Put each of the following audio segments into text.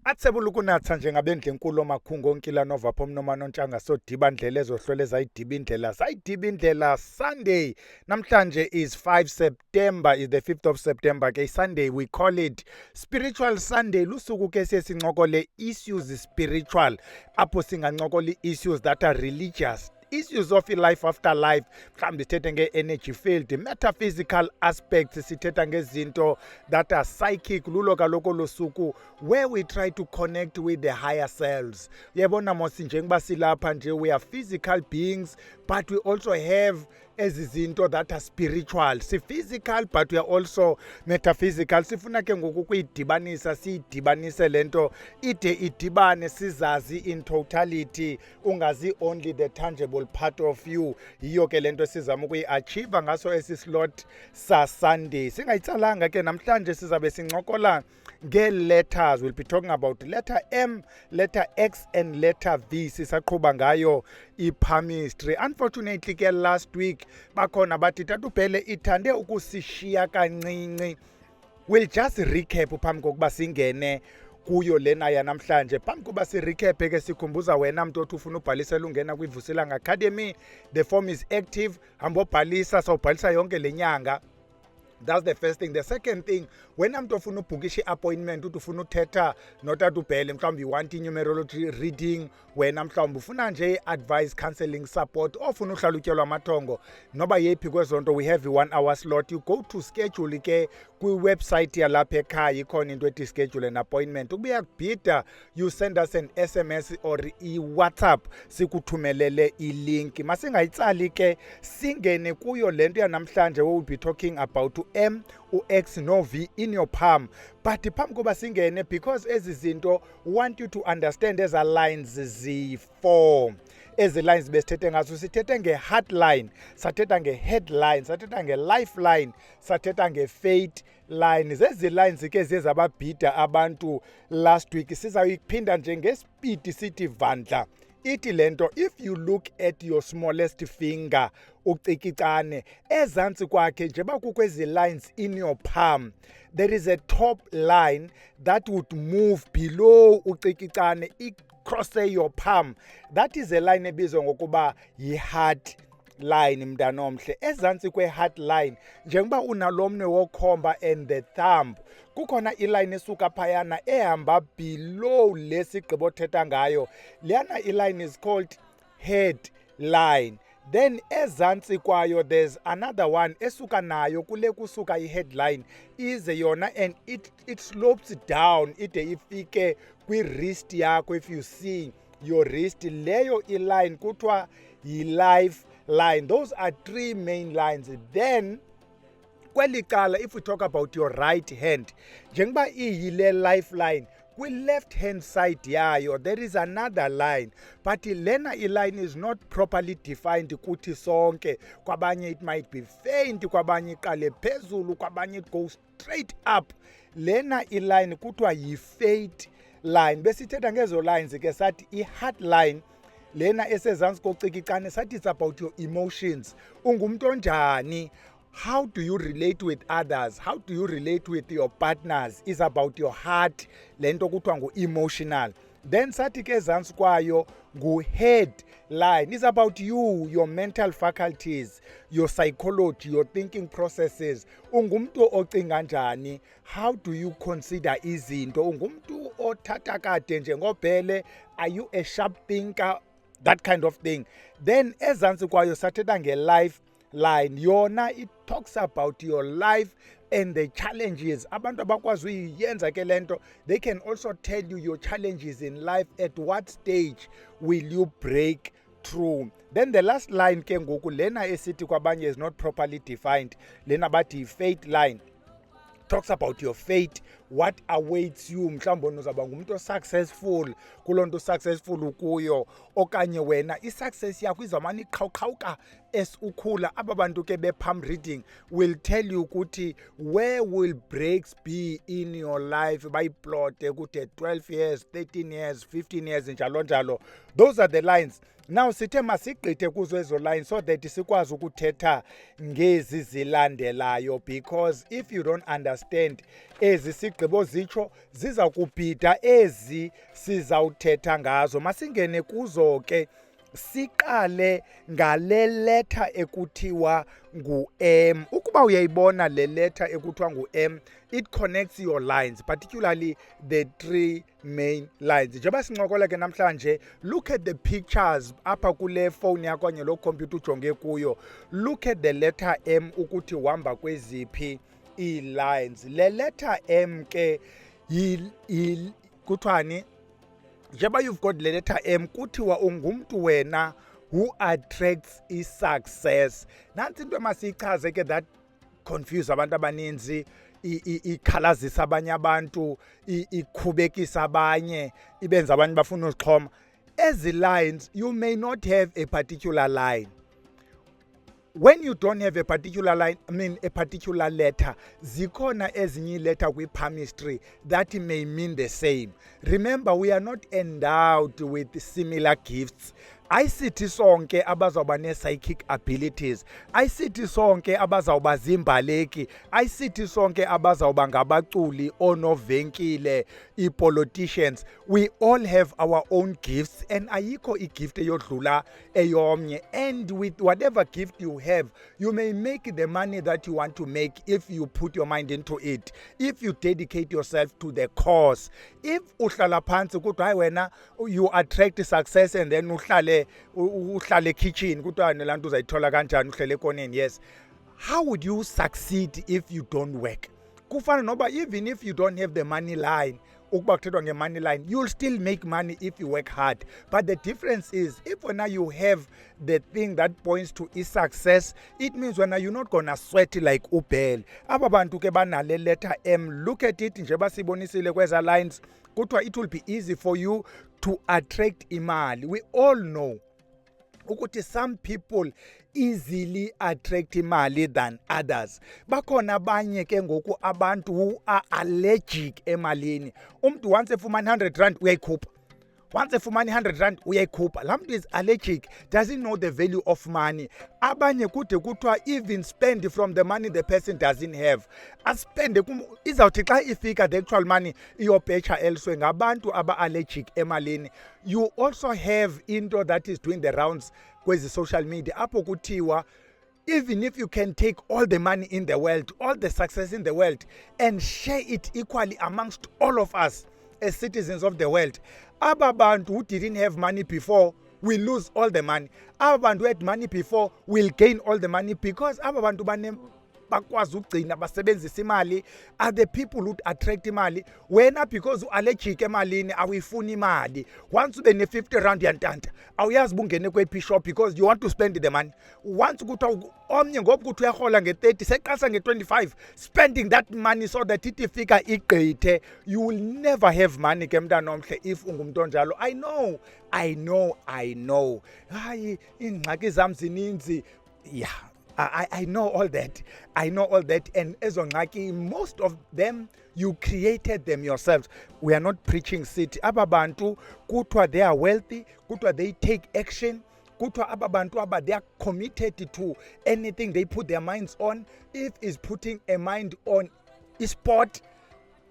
Atsebulukunatha njengabendle enkulu omakhungo onkila nova phomnoma nontshanga sodiba ndlela ezohlole zayidiba indlela Sunday. Namhlanje is 5 September, is the 5th of September ke Sunday. We call it Spiritual Sunday. Lusuku ke sincokole issues spiritual. Apho singancokole issues that are religious. Issues of life after life, mhlawumbe sithethe nge-energy field, metaphysical aspects, sithetha ngezinto that are psychic, lulo kaloku losuku, where we try to connect with the higher selves. Yebona mosi njengoba silapha nje, we are physical beings, but we also have ezizinto that are spiritual. Si physical but we are also metaphysical. Sifuna ke ngoku kuyidibanisa, siyidibanise lento ide idibane, sizazi in totality, ungazi only the tangible part of you. Yiyo ke lento sizama ukuyi-achieve ngaso esi slot sa Sunday. Singayitsalanga ke namhlanje sizabe sincokola nge-letters. We'll be talking about letter M, letter X and letter V. Sisaqhuba ngayo i-palmistry. Unfortunately ke last week bakhona bathi tatubhele ithande ukusishiya kancinci. We'll just recap phambi kokuba singene kuyo lena yanamhlanje. Phambi kokuba si-recap ke sikhumbuza wena mntu othi ufuna ubhalisela ungena kwi-Vusilanga Academy. The form is active. Hamba ubhalisa, sawubhalisa yonke le nyanga. That's the first thing. The second thing, when I'm to funu bookish appointment to funu teta nota to pele mhlawumbe want numerology reading, when I'm mhlawumbe ufuna nje advice, counseling, support, or funu uhlalutyelwa amathongo noba yephi kwezonto, we have a 1 hour slot. You go to schedule ke kwi-website yalapha ekhaya ikhona into ethi schedule an appointment. Ukubuya kubhida, you send us an SMS or i-WhatsApp sikuthumelele i-link. Masingayitsali ke singene kuyo lento yanamhlanje, we will be talking about M, X no V in your palm. But phambi koba singene, because ezi zinto want you to understand eza lines zi-4. Ezi lines besithethe ngazo, sithethe nge-heart line, sathetha nge-headline, sathetha nge-lifeline, sathetha nge-fate line. Zezi lines ke zezababhida abantu last week. Sizayiphinda nje ngespeed sithi vandla. Ithi lento, if you look at your smallest finger, ucikicane, ezantsi kwakhe njeba kukho ezi lines in your palm, there is a top line that would move below ucikicane, cross your palm. That is a line ebizwa ngokuba yi-heart line mntanomhle. Ezantsi kwe-heart line, njengoba unalomnwe wokhomba and the thumb, kukhona iline esuka phayana ehamba below lesigqibo thetha ngayo. Leyana iline is called head line. Then ezantsi kwayo there's another one esuka nayo kule kusuka i-headline ize yona, and it slopes down ide ifike kwi-wrist yakho. If you see your wrist, leyo iline kuthiwa yi-life line. Those are 3 main lines. Then kwelicala, if we talk about your right hand, njengoba iyile lifeline, kwi-left hand side yayo there is another line, but lena i-line is not properly defined kuthi sonke. Kwabanye it might be faint, kwabanye iqale phezulu, kwabanye it goes straight up. Lena i-line kuthiwa yi-fate line. Besithetha ngezo lines ke sathi i-heart line, lena esezantsi kocikicane, sathi it's about your emotions. Ungumntu onjani? How do you relate with others? How do you relate with your partners? Is about your heart, lento kuthiwa ngu-emotional. Then sathi ke ezantsi kwayo ngu-head line, is about you, your mental faculties, your psychology, your thinking processes. Ungumntu ocinga njani? How do you consider izinto? Ungumntu othatha kade njengobhele? Are you a sharp thinker? That kind of thing. Then ezantsi kwayo sathetha nge-life line. Yona it talks about your life and the challenges. Abantu abakwazi uyenza ke lento, they can also tell you your challenges in life. At what stage will you break through? Then the last line ke ngoku, lena esithi kwabanye is not properly defined, lena bathi fate line, talks about your fate, what awaits you. Mhlawumbe uzaba ngumuntu successful, kulonto successful ukuyo, okanye wena i-success yakho izamana iqhawuqhawuka as ukhula ababantu ke be-palm reading will tell you ukuthi where will breaks be in your life, bayiplote kude 12 years, 13 years, 15 years njalo njalo. Those are the lines. Now sithe masigqithe kuzo ezo lines so that sikwazi ukuthetha ngezi zilandelayo, because if you don't understand ezi sigqibo zitsho ziza kubhida ezi sizawuthetha ngazo. Masingene kuzo ke. Siqale ngale letter ekuthiwa ngu-M. Ukuba uyayibona le letter ekuthiwa ngu-M, it connects your lines, particularly the three main lines. Njengoba sincokola ke namhlanje, look at the pictures apha kule phone yakho okanye lo computer ujonge kuyo. Look at the letter M ukuthi uhamba kweziphi ii-lines. Le letter M ke kuthiwani? Njengoba you've got le letter M, kuthiwa ungumntu wena who attracts i-success. Nansi into emasiyichaze ke that confuse abantu abaninzi, ikhalazisa abanye abantu, ikhubekisa abanye, ibenza abantu bafuna uzixhoma. Ezi lines, you may not have a particular line. When you don't have a particular line, a particular letter, zikhona ezinye letter kwi-palmistry that may mean the same. Remember, we are not endowed with similar gifts. Ayisithi sonke abazawuba ne-psychic abilities. Ayisithi sonke abazawuba zimbaleki. Ayisithi sonke abazawuba ngabaculi, oonovenkile, ii-politicians. We all have our own gifts, and ayikho i-gift eyodlula eyomnye. And with whatever gift you have, you may make the money that you want to make if you put your mind into it, if you dedicate yourself to the cause. If uhlala phansi kuthi hayi wena you attract success and then uhlale kitchen kuthiwa nelanto uzayithola kanjani uhlele ekoneni, yes, how would you succeed if you don't work? Kufana noba even if you don't have the money line, ukuba kuthethwa nge-money line, you'll still make money if you work hard. But the difference is, if when you have the thing that points to success, it means when you're not gonna sweat like ubel. Aba bantu ke banale letter M, look at it njengoba sibonisile kweza lines, kuthiwa it will be easy for you to attract imali. We all know ukuthi some people easily attract imali than others. Bakhona abanye ke ngoku abantu who are allergic emalini. Umntu once efumana 100 rand uyayikhupha. Once efumana 100 rand uyayikhupha. Laa mntu is allergic, doesn't know the value of money. Abanye kude kuthiwa even spend from the money the person doesn't have. Aspende izawuthi xa ifika the actual money iyobhecha elsewhere. Ngabantu aba-allergic emalini. You also have into that is doing the rounds kwezi social media apho kuthiwa even if you can take all the money in the world, all the success in the world, and share it equally amongst all of us as citizens of the world, aba bantu who didn't have money before will lose all the money. Aba bantu who had money before will gain all the money, because aba bantu bakwazi ugcina basebenzisa imali are the people who attract imali. Wena because u-allergic emalini awuyifuni imali. Once ube ne-50 rand yantanta awuyazi bungene kwephi shop because you want to spend the money. Once kuthiwa omnye ngoba kuthi uyarhola nge-30 seqasa nge-25, spending that money so that ithi ifika igqithe, you will never have money ke mntana omhle if ungumntu onjalo. I know hayi iingxaki zam zininzi, yeah, I know all that. And ezo ngxaki, most of them, you created them yourselves. We are not preaching city. Aba bantu, kuthiwa they are wealthy, kuthiwa they take action, kuthiwa aba bantu aba they are committed to anything they put their minds on. If is putting a mind on sport,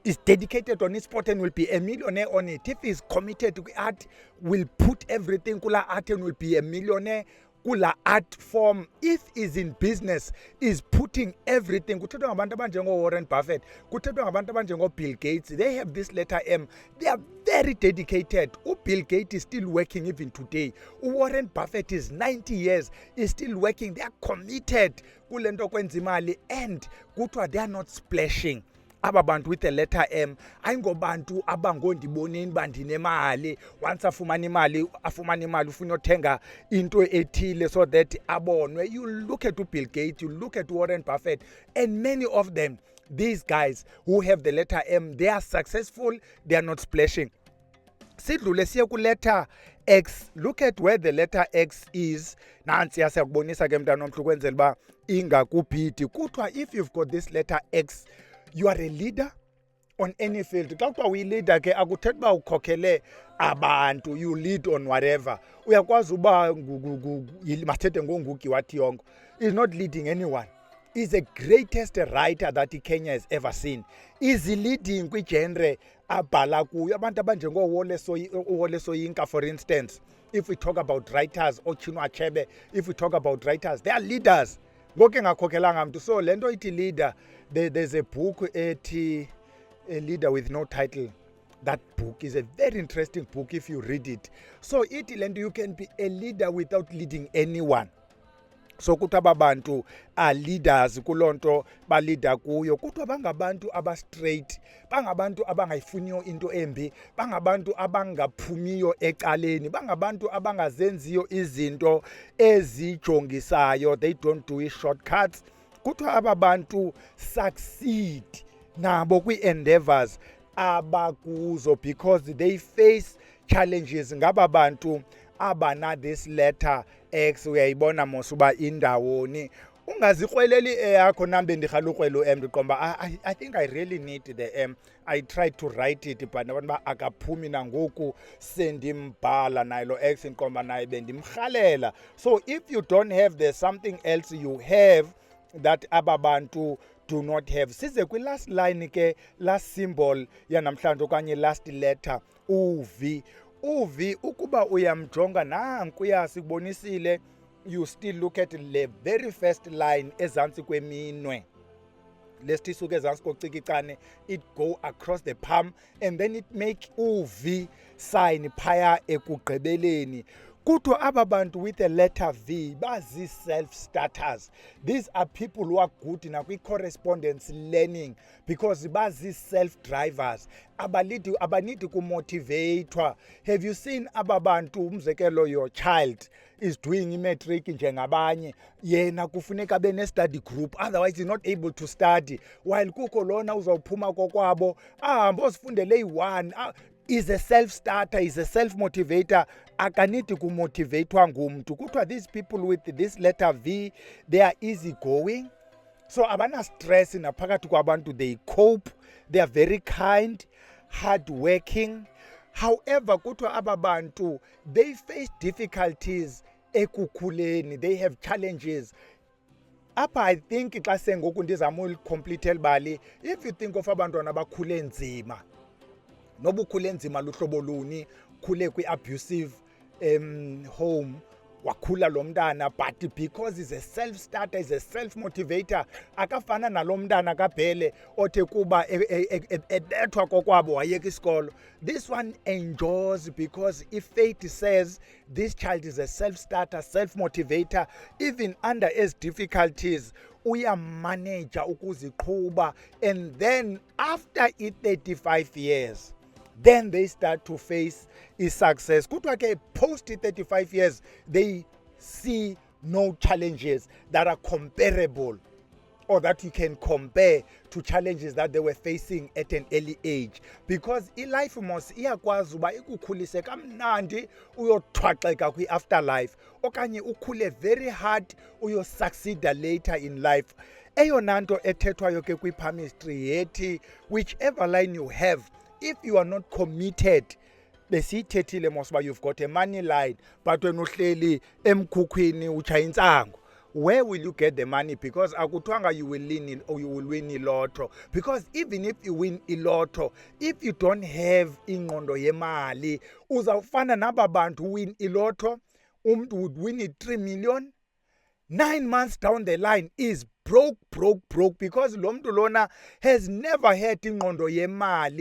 is dedicated on sport and will be a millionaire on it. If is committed to art, will put everything kula art and will be a millionaire kula art form. If is in business, is putting everything. Kuthethwa ngabantu abanjengo Warren Buffett, kuthethwa ngabantu abanjengo Bill Gates. They have this letter M. They are very dedicated. Bill Gates is still working even today. Warren Buffett is 90 years, is still working. They are committed kulento kwenza imali, and kuthiwa they are not splashing. Aba bantu with the letter M ayingobantu abangondiboneni bandinemali, once afumana imali ufuna uthenga into ethile so that abonwe. You look at Bill Gates, you look at Warren Buffett, and many of them, these guys who have the letter M, they are successful, they are not splashing. sidlule siye ku-letter X. Look at where the letter X is. Nansi yasiyakubonisa ke mntana omhle ukwenzela uba ingakubhidi. Kuthiwa if you've got this letter X, you are a leader on any field. Xa kuthiwa uyi-leader ke akuthethi uba ukhokhele abantu, you lead on whatever. Uyakwazi uba masithethe ngoNgugi wa Thiong'o. He's not leading anyone. Is the greatest writer that Kenya has ever seen. Is leading kwi-genre abhala kuyo. Abantu abanjengooWole Soyinka, for instance, if we talk about writers, Chinua Achebe, if we talk about writers, they are leaders. Ngoku engakhokhelanga mntu. So le nto ithi leader, there's a book ethi A Leader with No Title. That book is a very interesting book if you read it. So ithi le nto, you can be a leader without leading anyone. So kuthiwa ababantu are leaders kulonto balida kuyo. Kuthiwa bangabantu aba-straight, bangabantu abangayifuniyo into embi, bangabantu abangaphumiyo ecaleni, bangabantu abangazenziyo izinto ezijongisayo. They don't do shortcuts. Kuthiwa ababantu succeed nabo kwi-endeavors abakuzo because they face challenges. Ngaba bantu abana this letter X, uyayibona mos uba indawoni. Ungazikrweleli eyakho nambe ndirhala ukrwelo M ndiqomba I think I really need the M. I tried to write it but nabantu ba akaphumi nangoku sendimbhala nayo lo X ndiqomba naye bendimrhalela. So if you don't have, there's something else you have that ababantu do not have. Size kwi last line ke, last symbol yanamhlanje okanye last letter uV. uV ukuba uyamjonga nankuya sikubonisile, you still look at the very first line ezantsi kweminwe. Lest isuke ezantsi kocikicane, it go across the palm and then it make uV sign phaya ekugqibeleni. Kuthiwa aba bantu with a letter V bazi self-starters. These are people who are good nakwi-correspondence learning because bazi self-drivers. Abanidi kumotivatwa. Have you seen aba bantu, umzekelo your child is doing i-matric njengabanye, yena kufuneka bene-study group, otherwise he's not able to study. While kukho lona uzawuphuma kokwabo, ahambe ozifundele iyi-1, is a self-starter, is a self-motivator, akanidi kumotivatwa ngumntu. Kuthiwa these people with this letter V, they are easygoing. So abana stress naphakathi kwabantu, they cope, they are very kind, hardworking. However, kuthiwa aba bantu, they face difficulties ekukhuleni, they have challenges. Apha I think xa sengoku ndizama ulicomplete elibali, if you think of abantwana abakhule nzima, noba ukhule nzima luhlobo luni, khule kwi-abusive home, wakhula lo mntana, but because he's a self-starter, he's a self-motivator, akafana nalo mntana kaBhele othe kuba ebethwa kokwabo wayeka isikolo. This one enjoys because if fate says this child is a self-starter, self-motivator, even under his difficulties, uyamanage ukuziqhuba, and then after 35 years, then they start to face success. Kuthiwa ke post 35 years, they see no challenges that are comparable or that you can compare to challenges that they were facing at an early age. Because life mos iyakwazi uba ikukhulise kamnandi uyothwaxeka kwi-afterlife, okanye ukhule very hard uyosucceed later in life. Eyona nto ethethwayo ke kwi-palmistry yethi whichever line you have, if you are not committed, besiyithethile mos uba you've got a money line, but when uhleli emkhukhwini utshaya intsangu, where will you get the money? Because akuthiwanga you will win ilotto. Because even if you win ilotto, if you don't have ingqondo yemali, uzawufana naba bantu win ilotto, umntu would win 3 million, 9 months down the line is broke because lo mntu lona has never had ingqondo yemali.